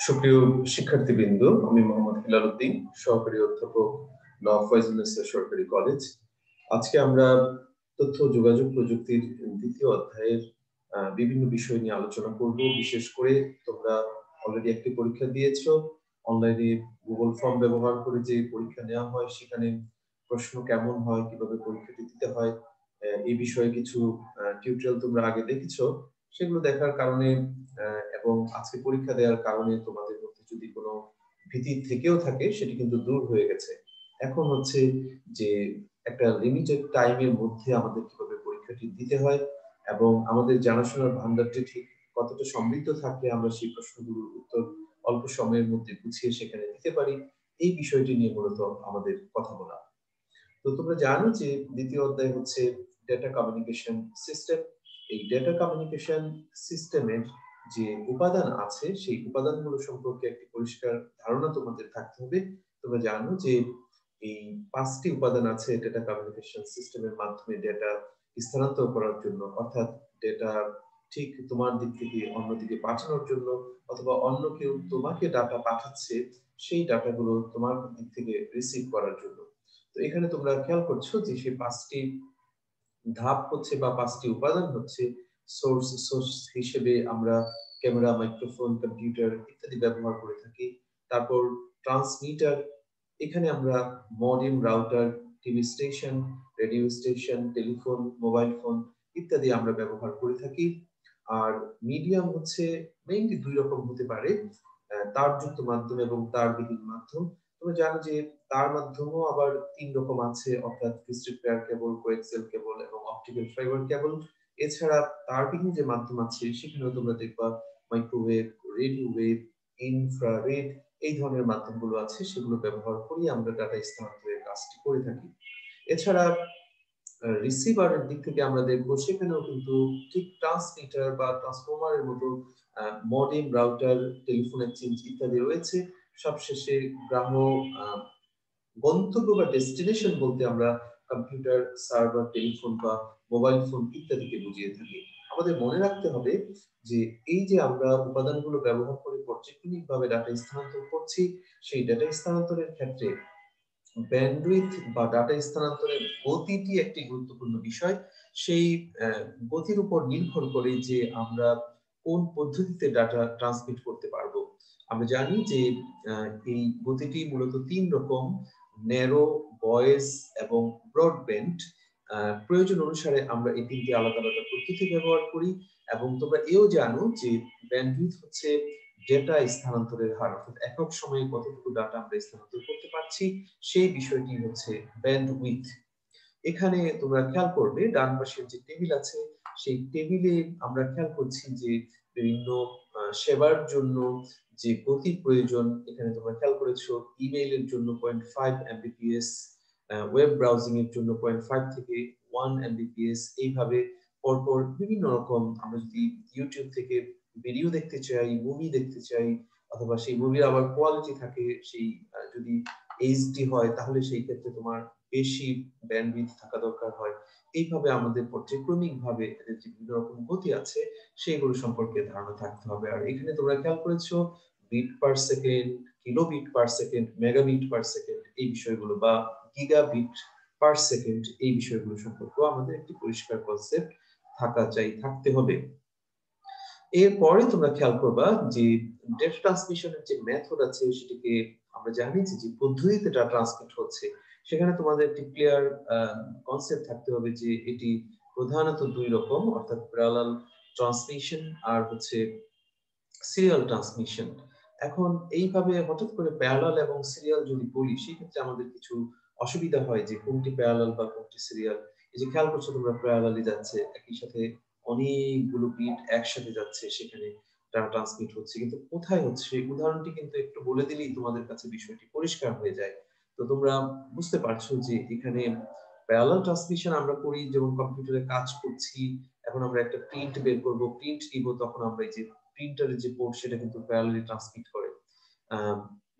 সুপ্রিয় শিক্ষার্থীবৃন্দ, আমি মোহাম্মদ হেলাল উদ্দিন, সহকারী অধ্যাপক ফয়জুন্নেসা সরকারি কলেজ। আজকে আমরা তথ্য ও যোগাযোগ প্রযুক্তির দ্বিতীয় অধ্যায়ের বিভিন্ন বিষয় নিয়ে আলোচনা করব। বিশেষ করে তোমরা অলরেডি একটি পরীক্ষা দিয়েছো, অনলাইনে গুগল ফর্ম ব্যবহার করে যে পরীক্ষা নেওয়া হয় সেখানে প্রশ্ন কেমন হয়, কিভাবে পরীক্ষাটি দিতে হয়, এই বিষয়ে কিছু টিউটোরিয়াল তোমরা আগে দেখেছো। সেগুলো দেখার কারণে এবং আজকে পরীক্ষা দেওয়ার কারণে তোমাদের মধ্যে যদি কোনো ভীতি থেকেও থাকে সেটি কিন্তু দূর হয়ে গেছে। এখন হচ্ছে যে একটা লিমিটেড টাইমের মধ্যে আমাদের কিভাবে পরীক্ষাটি দিতে হয় এবং আমাদের জানাশোনার ভান্ডারটি ঠিক কতটা সমৃদ্ধ থাকলে আমরা সেই প্রশ্নগুলোর উত্তর অল্প সময়ের মধ্যে গুছিয়ে সেখানে দিতে পারি, এই বিষয়টি নিয়ে মূলত আমাদের কথা বলা। তো তোমরা জানো যে দ্বিতীয় অধ্যায় হচ্ছে ডেটা কমিউনিকেশন সিস্টেম। এই ডেটা কমিউনিকেশন সিস্টেমের যে উপাদান আছে সেই উপাদানগুলো সম্পর্কে একটি পরিষ্কার ধারণা তোমাদের থাকতে হবে। তোমরা জানো যে এই 5টি উপাদান আছে ডেটা কমিউনিকেশন সিস্টেমের মাধ্যমে ডেটা স্থানান্তর করার জন্য, অর্থাৎ ডেটা ঠিক তোমার দিক থেকে অন্যদিকে পাঠানোর জন্য, অথবা অন্য কেউ তোমাকে ডাটা পাঠাচ্ছে সেই ডাটাগুলো তোমার দিক থেকে রিসিভ করার জন্য। তো এখানে তোমরা খেয়াল করছো যে সেই 5টি ধাপ হচ্ছে বা 5টি উপাদান হচ্ছে সোর্স হিসেবে আমরা ক্যামেরা, মাইক্রোফোন, কম্পিউটার ইত্যাদি ব্যবহার করে থাকি। তারপর ট্রান্সমিটার, এখানে আমরা modem, router, TV station, radio station, telephone, mobile phone ইত্যাদি আমরা ব্যবহার করে থাকি। আর মিডিয়াম হচ্ছে মেইনলি দুই রকম হতে পারে, তারযুক্ত মাধ্যম এবং তারবিহীন মাধ্যম। তোমরা জানো যে তার মাধ্যমও আবার 3 রকম আছে, অর্থাৎ ক্রিস্টাল পেয়ার কেবল, কোয়েক্সেল কেবল এবং অপটিক্যাল ফাইবার কেবল। এছাড়া তারবিহীন যে মাধ্যম আছে সেখানেও তোমরা দেখবা মাইক্রোওয়েভ, রেডিও ওয়েভ, ইনফ্রারেড এই ধরনের মাধ্যমগুলো আছে, সেগুলো ব্যবহার করি আমরা ডাটা স্থানান্তরের কাজটি করে থাকি। এছাড়া রিসিভারের দিক থেকে আমরা দেখবো সেখানেও কিন্তু ঠিক ট্রান্সমিটার বা ট্রান্সফরমারের মতো মডেম, রাউটার, টেলিফোন এক্সচেঞ্জ ইত্যাদি রয়েছে। সবশেষে গ্রাহক গন্তব্য বা ডেস্টিনেশন বলতে আমরা কম্পিউটার, সার্ভার, টেলিফোন বা মোবাইল ফোন ইত্যাদিকে বুঝিয়ে থাকি। আমাদের মনে রাখতে হবে যে এই যে আমরা উপাদানগুলো ব্যবহার করে পর্যায়ক্রমিকভাবে ডাটা স্থানান্তর করছি, সেই ডাটা স্থানান্তরের ক্ষেত্রে ব্যান্ডউইথ বা ডাটা স্থানান্তরের গতিটি একটি গুরুত্বপূর্ণ বিষয়। সেই গতির উপর নির্ভর করে যে আমরা কোন পদ্ধতিতে ডাটা ট্রান্সমিট করতে পারবো। আমরা জানি যে এই গতিটি মূলত 3 রকম: ন্যারো, ভয়েস এবং ব্রডব্যান্ড। প্রয়োজন অনুসারে আমরা এই 3টি আলাদা আলাদা পদ্ধতি ব্যবহার করি। এবং তোমরা এও জানো যে ব্যান্ডউইথ হচ্ছে ডেটা স্থানান্তরের হার, অর্থাৎ একক সময়ে কতটুকু ডাটা আমরা স্থানান্তর করতে পারছি সেই বিষয়টি হচ্ছে ব্যান্ডউইথ। এখানে তোমরা খেয়াল করবে ডান পাশের যে টেবিল আছে সেই টেবিলে আমরা খেয়াল করছি যে বিভিন্ন সেবার জন্য যে গতি প্রয়োজন, এখানে তোমরা খেয়াল করেছো ইমেইলের জন্য 0.5 Mbps, ওয়েব ব্রাউজিং এর জন্য 0.5 থেকে 1 Mbps। এইভাবে পরপর বিভিন্ন রকম, আমরা যদি ইউটিউব থেকে ভিডিও দেখতে চাই, মুভি দেখতে চাই, অথবা সেই মুভির আবার কোয়ালিটি থাকে, সেই যদি এইচডি হয় তাহলে সেই ক্ষেত্রে তোমার বেশি ব্যান্ডউইথ থাকা দরকার হয়। এইভাবে আমাদের পর্যায়ক্রমিক ভাবে এদের যে বিভিন্ন রকম গতি আছে সেগুলো সম্পর্কে ধারণা থাকতে হবে। আর এখানে তোমরা খেয়াল করেছো bit per second, kilobit per second, megabit per second এই বিষয়গুলো, বা গিগাবিট পার সেকেন্ড এই বিষয়গুলো সম্পর্কে আমাদের একটি পরিষ্কার কনসেপ্ট থাকতে হবে। এরপরে তোমরা খেয়াল করবা যে ডেটা ট্রান্সমিশনের যে মেথড আছে সেটাকে আমরা জানি যে পদ্ধতিতে ডাটা ট্রান্সমিট হচ্ছে, সেখানে তোমাদের একটি ক্লিয়ার কনসেপ্ট থাকতে হবে যে এটি প্রধানত 2 রকম, অর্থাৎ প্যারালাল ট্রান্সমিশন আর হচ্ছে সিরিয়াল ট্রান্সমিশন। এখন এইভাবে হঠাৎ করে প্যারালাল এবং সিরিয়াল যদি বলি সেক্ষেত্রে আমাদের কিছু অসুবিধা হয় যে কোনটি প্যারালাল বা কোনটি সিরিয়াল। এই যে খেয়াল করছো তোমরা প্যারালালি যাচ্ছে, একই সাথে অনেকগুলো বিট একসাথে যাচ্ছে, সেখানে ডাটা ট্রান্সমিট হচ্ছে, কিন্তু কোথায় হচ্ছে সেই উদাহরণটি কিন্তু একটু বলে দিলেই তোমাদের কাছে বিষয়টি পরিষ্কার হয়ে যায়। তো তোমরা বুঝতে পারছো যে এখানে প্যারালাল ট্রান্সমিশন আমরা করি যেমন কম্পিউটারে কাজ করছি, এখন আমরা একটা প্রিন্ট বের করব, প্রিন্ট দিব, তখন আমরা এই যে প্রিন্টারের যে পোর্ট সেটা কিন্তু প্যারালালি ট্রান্সমিট করে।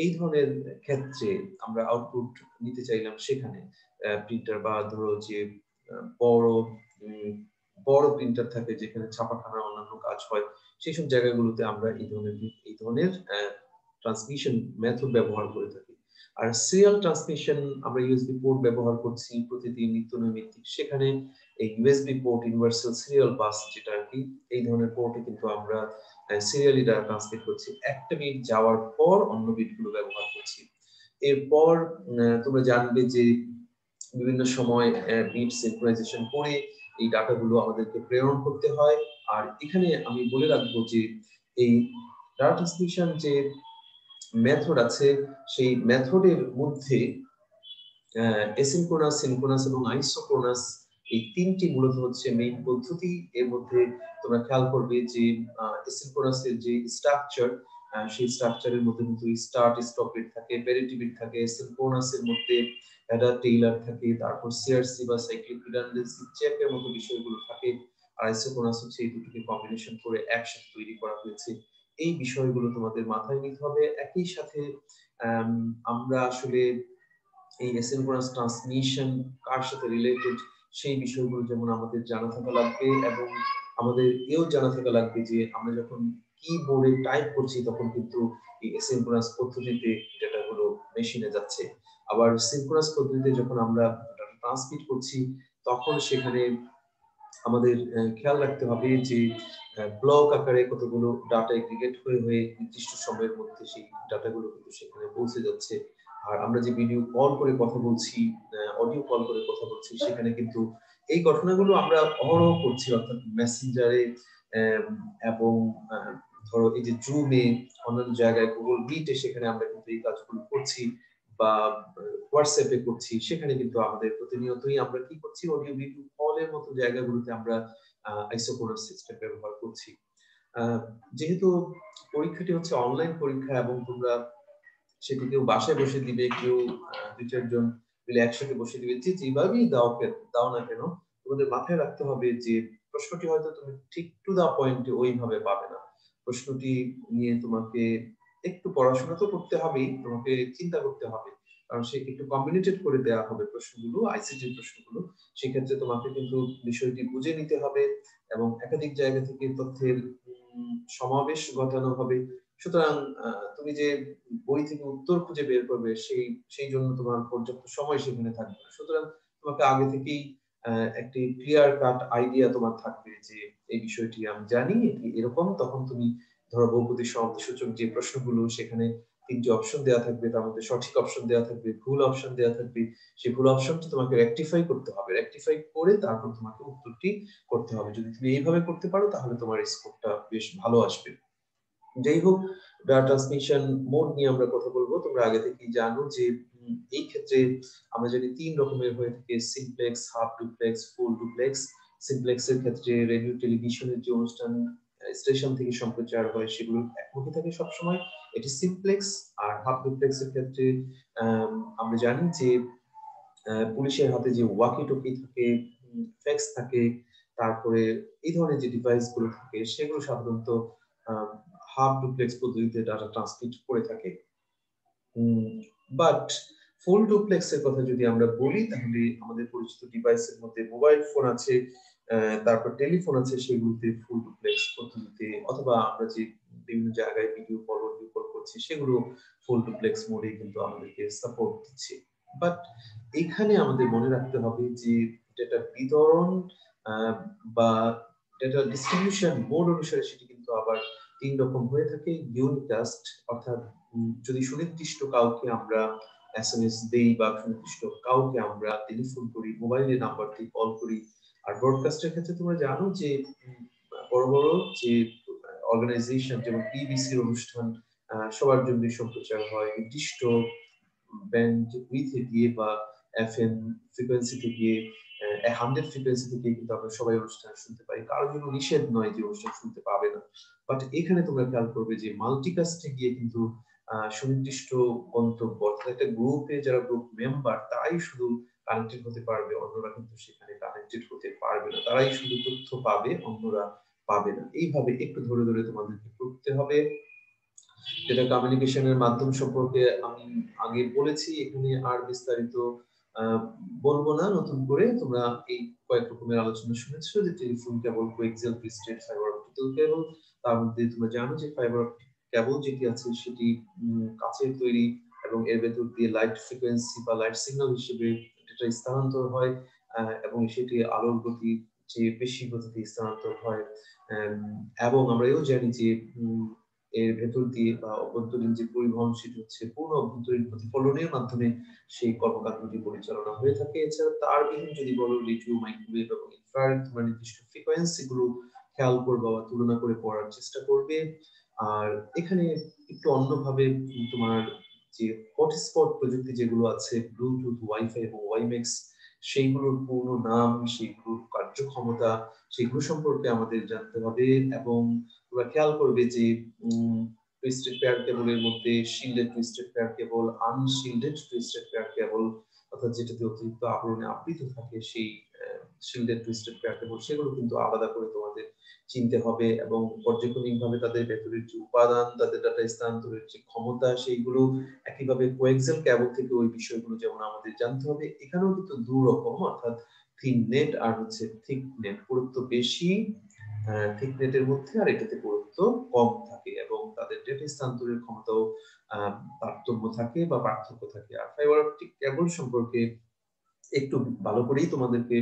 এই ধরনের ক্ষেত্রে আমরা আউটপুট নিতে চাইলাম, সেখানে প্রিন্টার বা ধরো যে বড় বড় প্রিন্টার থাকে যেখানে ছাপাখানার অন্যান্য কাজ হয়, সেই সব জায়গাগুলোতে আমরা এই ধরনের ট্রান্সমিশন মেথড ব্যবহার করে থাকি। আর সিরিয়াল ট্রান্সমিশন আমরা ইউএসবি পোর্ট ব্যবহার করছি প্রতিদিন নিত্য নৈমিত্তিক, সেখানে এই USB port universal serial bus যেটা আর কি, এই ধরনের পোর্টে কিন্তু আমরা সিরিয়ালি ডাটা ট্রান্সমিট করছি, একটা বিট যাওয়ার পর অন্য বিটগুলো ব্যবহার করছি। এরপর তোমরা জানবে যে বিভিন্ন সময় বিট সিনক্রোনাইজেশন করে এই ডাটাগুলো আমাদেরকে প্রেরণ করতে হয়। আর এখানে আমি বলে রাখবো যে এই ডাটা ট্রান্সমিশন যে মেথড আছে, সেই মেথডের মধ্যে এসিনক্রোনাস, সিনক্রোনাস এবং আইসোক্রোনাস এই তিনটি মূলত হচ্ছে মেইন পদ্ধতি। এর মধ্যে তোমরা খেয়াল করবে যে এসিনক্রোনাসের যে স্ট্রাকচার, সেই স্ট্রাকচারের মধ্যে কিন্তু স্টার্ট স্টপ বিট থাকে, প্যারিটি বিট থাকে। সিনক্রোনাসের মধ্যে অ্যাডার টেইলার থাকে, তারপর সিআরসি বা সাইক্লিক রিডান্ডেন্সি চেকের মতো বিষয়গুলো থাকে। আর আইসোক্রোনাস হচ্ছে এই দুটোকে কম্বিনেশন করে একসাথে তৈরি করা হয়েছে। এই বিষয়গুলো তোমাদের মাথায় নিতে হবে। একই সাথে আমরা আসলে এই এসিনক্রোনাস ট্রান্সমিশন কার সাথে রিলেটেড সেই বিষয়গুলো যেমন আমাদের জানা থাকা লাগবে, এবং আমাদের এও জানা থাকা লাগবে যে আমরা যখন কিবোর্ডে টাইপ করছি তখন কিন্তু এই এসিনক্রোনাস পদ্ধতিতে ডেটাগুলো মেশিনে যাচ্ছে। আবার সিনক্রোনাস পদ্ধতিতে যখন আমরা ডাটা ট্রান্সমিট করছি তখন সেখানে আমাদের খেয়াল রাখতে হবে যে ব্লক আকারে কতগুলো ডাটা এগ্রিগেট হয়ে হয়ে নির্দিষ্ট সময়ের মধ্যে সেই ডাটাগুলো কিন্তু সেখানে পৌঁছে যাচ্ছে। আর আমরা যে ভিডিও কল করে কথা বলছি, অডিও কল করে কথা বলছি, সেখানে কিন্তু এই ঘটনাগুলো আমরা অহরহ করছি, অর্থাৎ মেসেঞ্জারে এবং ধরো এই যে জুমে, অন্যান্য জায়গায় গুগল মিটে, সেখানে আমরা কিন্তু এই কাজগুলো করছি, বা হোয়াটসঅ্যাপে করছি। সেখানে কিন্তু আমাদের প্রতিনিয়তই আমরা কি করছি, অডিও ভিডিও কলের মতো জায়গাগুলোতে আমরা আইসোক্রোনাস সিস্টেম ব্যবহার করছি। যেহেতু পরীক্ষাটি হচ্ছে অনলাইন পরীক্ষা এবং তোমরা সেটি কেউ বাসায় বসে দিবে, কেউ দুই চারজন মিলে একসাথে বসে দিবে, যেভাবেই দাও না কেন, তোমাদের মাথায় রাখতে হবে যে প্রশ্নটি হয়তো তুমি ঠিক টু দা পয়েন্টে ওইভাবে পাবে না। প্রশ্নটি নিয়ে তোমাকে একটু পড়াশোনা তো করতে হবেই, তোমাকে চিন্তা করতে হবে, কারণ সে একটু কম্বিনেটেড করে দেওয়া হবে প্রশ্নগুলো, আইসিটির প্রশ্নগুলো। সেক্ষেত্রে তোমাকে কিন্তু বিষয়টি বুঝে নিতে হবে এবং একাধিক জায়গা থেকে তথ্যের সমাবেশ ঘটানো হবে। সুতরাং তুমি যে বই থেকে উত্তর খুঁজে বের করবে সেই জন্য তোমার পর্যাপ্ত সময় সেখানে থাকবে না। সুতরাং তোমাকে আগে থেকেই একটি ক্লিয়ার কাট আইডিয়া তোমার থাকবে যে এই বিষয়টি আমি জানি, এটি এরকম। তখন তুমি ধরো বহুপদী সূচক যে প্রশ্নগুলো, সেখানে তিনটি অপশন দেওয়া থাকবে, তার মধ্যে সঠিক অপশন দেওয়া থাকবে, ভুল অপশন দেওয়া থাকবে। সেই ভুল অপশনটি তোমাকে রেকটিফাই করতে হবে, রেকটিফাই করে তারপর তোমাকে উত্তরটি করতে হবে। যদি তুমি এইভাবে করতে পারো তাহলে তোমার স্কোরটা বেশ ভালো আসবে। যাই হোক, ডাটা ট্রান্সমিশন মোড নিয়ে আমরা কথা বলবো। তোমরা আগে থেকেই জানো যে এই ক্ষেত্রে আমরা জানি তিন রকমের হয়ে থাকে, simplex, half duplex, full duplex. Simplex এর ক্ষেত্রে রেডিও টেলিভিশনের যে অনুষ্ঠান স্টেশন থেকে সম্প্রচার হয় সেগুলো একমুখী থাকে সবসময়, এটি সিমপ্লেক্স। আর হাফ ডুপ্লেক্স এর ক্ষেত্রে আমরা জানি যে পুলিশের হাতে যে ওয়াকি টকি থাকে, ফ্যাক্স থাকে, তারপরে এই ধরনের যে ডিভাইস গুলো থাকে সেগুলো সাধারণত হাফ ডুপ্লেক্স পদ্ধতিতে ডাটা ট্রান্সমিট করে থাকে। বাট ফুল ডুপ্লেক্স এর কথা যদি আমরা বলি, তাহলে আমাদের পরিচিত ডিভাইসের মধ্যে মোবাইল ফোন আছে, তারপর টেলিফোন আছে, সেগুলোতে ফুল ডুপ্লেক্স পদ্ধতিতে, অথবা আমরা যে বিভিন্ন জায়গায় ভিডিও কল, অডিও কল করছি, সেগুলো ফুল ডুপ্লেক্স মোডে কিন্তু আমাদেরকে সাপোর্ট দিচ্ছে। বাট এখানে আমাদের মনে রাখতে হবে যে ডেটা বিতরণ বা ডেটা ডিস্ট্রিবিউশন মোড অনুসারে সেটি কিন্তু আবার তিন রকম হয়ে থাকে। ইউনিকাস্ট, অর্থাৎ যদি সুনির্দিষ্ট কাউকে আমরা এসএমএস দেই বা সুনির্দিষ্ট কাউকে আমরা টেলিফোন করি, মোবাইলের নাম্বার দিয়ে কল করি। আর ব্রডকাস্টের ক্ষেত্রে তোমরা জানো যে বড় বড় যে অর্গানাইজেশন যেমন বিবিসির অনুষ্ঠান সবার জন্য সম্প্রচার হয় নির্দিষ্ট ব্যান্ড উইথে গিয়ে বা এফএম ফ্রিকোয়েন্সিতে গিয়ে, 100 ফ্রিকোয়েন্সি থেকে কিন্তু আমরা সবাই অনুষ্ঠান শুনতে পাই, কারোর জন্য নিষেধ নয় যে অনুষ্ঠান শুনতে পাবে না। বাট এখানে তোমরা খেয়াল করবে যে মাল্টিকাস্টে গিয়ে কিন্তু সুনির্দিষ্ট গন্তব্য, অর্থাৎ একটা গ্রুপে যারা গ্রুপ মেম্বার তারাই শুধু কানেক্টেড হতে পারবে, অন্যরা কিন্তু সেখানে কানেক্টেড হতে পারবে না, তারাই শুধু তথ্য পাবে, অন্যরা পাবে না। এইভাবে একটু ধরে ধরে তোমাদেরকে করতে হবে। যেটা কমিউনিকেশনের মাধ্যম সম্পর্কে আমি আগে বলেছি, এখানে আর বিস্তারিত বলবো না নতুন করে। তোমরা এই কয়েক রকমের আলোচনা শুনেছো, যে telephone cable, coaxial, twisted, fibre optical cable. তার মধ্যে তোমরা জানো যে ফাইবার কেবল যেটি আছে সেটি কাচের তৈরি এবং এর ভেতর দিয়ে লাইট ফ্রিকোয়েন্সি বা লাইট সিগন্যাল হিসেবে ডেটা স্থানান্তর হয় এবং সেটি আলোর গতি যে বেশি গতিতে স্থানান্তর হয়। এবং আমরা এও জানি যে এর ভেতর দিয়ে বা অভ্যন্তরীণ যে পরিবহন সেটি হচ্ছে পূর্ণ অভ্যন্তরীণ প্রতিফলনের মাধ্যমে সেই কর্মকাণ্ডটি পরিচালনা হয়ে থাকে। এছাড়া তার বিহীন যদি বলো রেডিও, মাইক্রোওয়েভ এবং ইনফ্রারেড তোমার নির্দিষ্ট ফ্রিকোয়েন্সি গুলো খেয়াল করবে বা তুলনা করে পড়ার চেষ্টা করবে। আর এখানে একটু অন্যভাবে তোমার যে হটস্পট প্রযুক্তি যেগুলো আছে ব্লুটুথ, ওয়াইফাই এবং ওয়াইম্যাক্স, সেইগুলোর পূর্ণ নাম, সেইগুলোর কার্যক্ষমতা, সেগুলো সম্পর্কে আমাদের জানতে হবে। এবং তোমরা খেয়াল করবে যে টুইস্টেড পেয়ার কেবলের মধ্যে shielded twisted pair cable, unshielded twisted pair cable, অর্থাৎ যেটাতে অতিরিক্ত আবরণে আবৃত থাকে সেই শিল্ডেড টুইস্টেড পেয়ার কেবল, সেগুলো কিন্তু আলাদা করে তোমাদের চিনতে হবে। এবং পর্যায়ক্রমিকভাবে তাদের ভেতরের যে উপাদান, তাদের ডাটা স্থানান্তরের যে ক্ষমতা, সেইগুলো একইভাবে কোয়েক্সেল কেবল থেকে ওই বিষয়গুলো যেমন আমাদের জানতে হবে। এখানেও কিন্তু দু রকম, অর্থাৎ থিন নেট আর হচ্ছে থিক নেট। পুরুত্ব বেশি থিক নেটের মধ্যে, আর এটাতে পুরুত্ব কম থাকে এবং তাদের ডেটা স্থানান্তরের ক্ষমতাও তারতম্য থাকে বা পার্থক্য থাকে। আর ফাইবার অপটিক কেবল সম্পর্কে একটু ভালো করেই তোমাদেরকে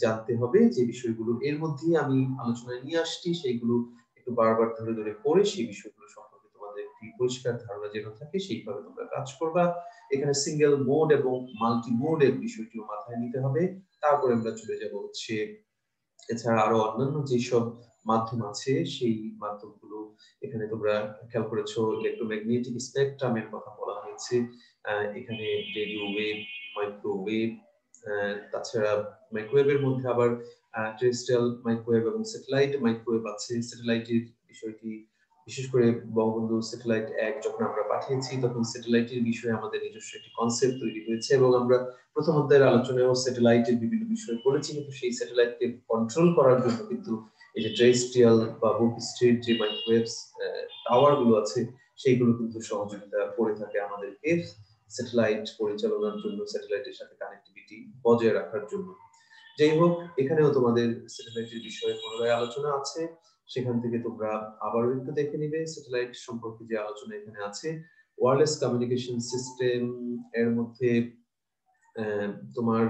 জানতে হবে যে বিষয়গুলো এর মধ্যেই আমি আলোচনায় নিয়ে আসছি, সেইগুলো একটু বারবার ধরে ধরে পড়ে সেই বিষয়গুলো সম্পর্কে তোমাদের একটি পরিষ্কার ধারণা যেন থাকে, সেইভাবে তোমরা কাজ করবা। এখানে সিঙ্গেল মোড এবং মাল্টি মোডের বিষয়টিও মাথায় নিতে হবে। তারপরে আমরা চলে যাব হচ্ছে এছাড়া আরো অন্যান্য যেসব মাধ্যম আছে সেই মাধ্যমগুলো। এখানে তোমরা খেয়াল করেছো ইলেকট্রোম্যাগনেটিক স্পেকট্রামের কথা বলা হয়েছে। এখানে রেডিও ওয়েভ, মাইক্রোওয়েভ, তাছাড়া মাইক্রোওয়েভের মধ্যে আবার টেরেস্ট্রিয়াল মাইক্রোওয়েভ এবং স্যাটেলাইট মাইক্রোওয়েভ আছে। স্যাটেলাইটের বিষয়টি বিশেষ করে বঙ্গবন্ধু স্যাটেলাইট 1 যখন আমরা পাঠিয়েছি তখন স্যাটেলাইটের বিষয়ে আমাদের নিজস্ব একটি কনসেপ্ট তৈরি হয়েছে এবং আমরা প্রথম অধ্যায়ের আলোচনায়ও স্যাটেলাইটের বিভিন্ন বিষয় পড়েছি। কিন্তু সেই স্যাটেলাইটকে কন্ট্রোল করার জন্য কিন্তু এই যে টেরেস্ট্রিয়াল বা ভূপৃষ্ঠের যে মাইক্রোওয়েভস টাওয়ার গুলো আছে সেইগুলো কিন্তু সহযোগিতা করে থাকে আমাদেরকে স্যাটেলাইট পরিচালনার জন্য, স্যাটেলাইটের সাথে কানেক্টিভিটি বজায় রাখার জন্য। যাই হোক, এখানেও তোমাদের স্যাটেলাইটের বিষয়ে পুনরায় আলোচনা আছে, সেখান থেকে তোমরা আবারও একটু দেখে নিবে স্যাটেলাইট সম্পর্কে যে আলোচনা এখানে আছে। ওয়্যারলেস কমিউনিকেশন সিস্টেম এর মধ্যে তোমার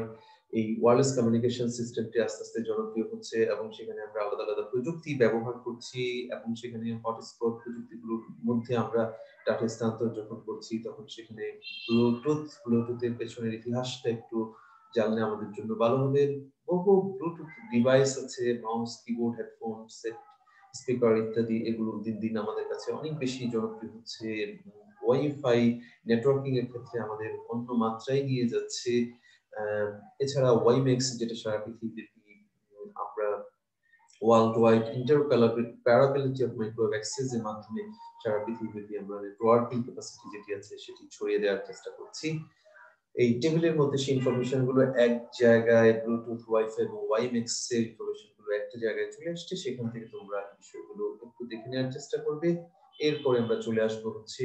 এই ওয়্যারলেস কমিউনিকেশন সিস্টেমটি আস্তে আস্তে জনপ্রিয় হচ্ছে এবং সেখানে আমরা আলাদা আলাদা প্রযুক্তি ব্যবহার করছি এবং সেখানে হটস্পট প্রযুক্তিগুলোর মধ্যে আমরা ডাটা স্থানান্তর যখন করছি তখন সেখানে ব্লুটুথের পেছনের ইতিহাসটা একটু জানলে আমাদের জন্য ভালো হবে। বহু ব্লুটুথ ডিভাইস আছে, mouse, keyboard, headphone set, speaker ইত্যাদি, এগুলো দিন দিন আমাদের কাছে অনেক বেশি জনপ্রিয় হচ্ছে। ওয়াইফাই নেটওয়ার্কিং এর ক্ষেত্রে আমাদের অন্য মাত্রায় নিয়ে যাচ্ছে। এছাড়া ওয়াইম্যাক্স, যেটা সারা পৃথিবীতে আমরা world wide interoperability of microwave access এর মাধ্যমে সারা পৃথিবীতে আমরা নেটওয়ার্কিং ক্যাপাসিটি যেটি আছে সেটি ছড়িয়ে দেওয়ার চেষ্টা করছি। এই টেবিলের মধ্যে সেই ইনফরমেশন গুলো এক জায়গায়, ব্লুটুথ, ওয়াইফাই এবং ওয়াইম্যাক্স এর ইনফরমেশন গুলো একটা জায়গায় চলে আসছে, সেখান থেকে তোমরা বিষয়গুলো একটু দেখে নেওয়ার চেষ্টা করবে। এরপরে আমরা চলে আসবো হচ্ছে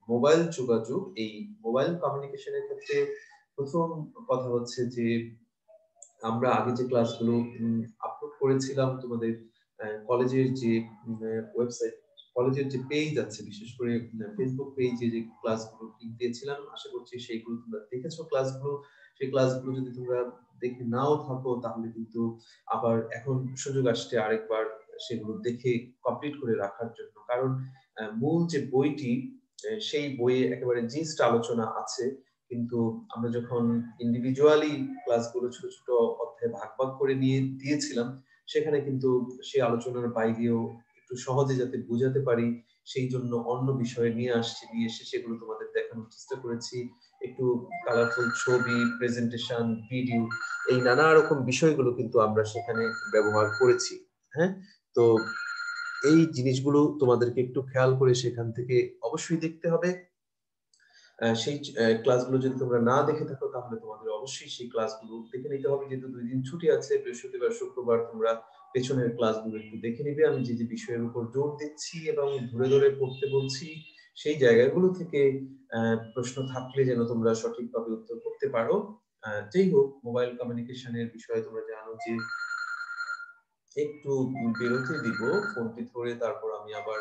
মোবাইল যোগাযোগ। এই মোবাইল কমিউনিকেশনের ক্ষেত্রে প্রথম কথা হচ্ছে যে আমরা আগে যে ক্লাসগুলো আপলোড করেছিলাম তোমাদের কলেজের যে ওয়েবসাইট, কলেজের যে পেজ আছে, বিশেষ করে ফেসবুক পেজে যে ক্লাসগুলো লিংক দিয়েছিলাম, আশা করছি সেইগুলো তোমরা দেখেছো ক্লাসগুলো। সেই ক্লাসগুলো যদি তোমরা দেখে নাও থাকো তাহলে কিন্তু আবার এখন সুযোগ আসছে আরেকবার সেগুলো দেখে কমপ্লিট করে রাখার জন্য। কারণ মূল যে বইটি সেই বইয়ে একেবারে জিস্ট আলোচনা আছে, কিন্তু আমরা যখন ইন্ডিভিজুয়ালি ক্লাসগুলো ছোট ছোট অধ্যায়ে ভাগ ভাগ করে নিয়ে দিয়েছিলাম সেখানে কিন্তু সেই আলোচনার বাইরেও একটু সহজে যাতে বোঝাতে পারি সেই জন্য অন্য বিষয়ে নিয়ে এসে সেগুলো তোমাদের দেখানোর চেষ্টা করেছি। একটু কালারফুল ছবি, প্রেজেন্টেশন, ভিডিও, এই নানা রকম বিষয়গুলো কিন্তু আমরা সেখানে ব্যবহার করেছি। হ্যাঁ, তো এই জিনিসগুলো তোমাদেরকে একটু খেয়াল করে সেখান থেকে অবশ্যই দেখতে হবে। সেই ক্লাসগুলো যদি তোমরা না দেখে থাকো তাহলে তোমাদের অবশ্যই সেই ক্লাসগুলো দেখে নিতে হবে, যেহেতু 2 দিন ছুটি আছে, বৃহস্পতিবার শুক্রবার তোমরা পেছনের ক্লাসগুলো একটু দেখে নিবে। আমি যে যে বিষয়ের উপর জোর দিচ্ছি এবং ধরে ধরে পড়তে বলছি সেই জায়গাগুলো থেকে প্রশ্ন থাকলে যেন তোমরা সঠিকভাবে উত্তর করতে পারো। যাই হোক, মোবাইল কমিউনিকেশনের বিষয়ে তোমরা জানো যে একটু বিরতি দিব, ফোনটি ধরে তারপর আমি আবার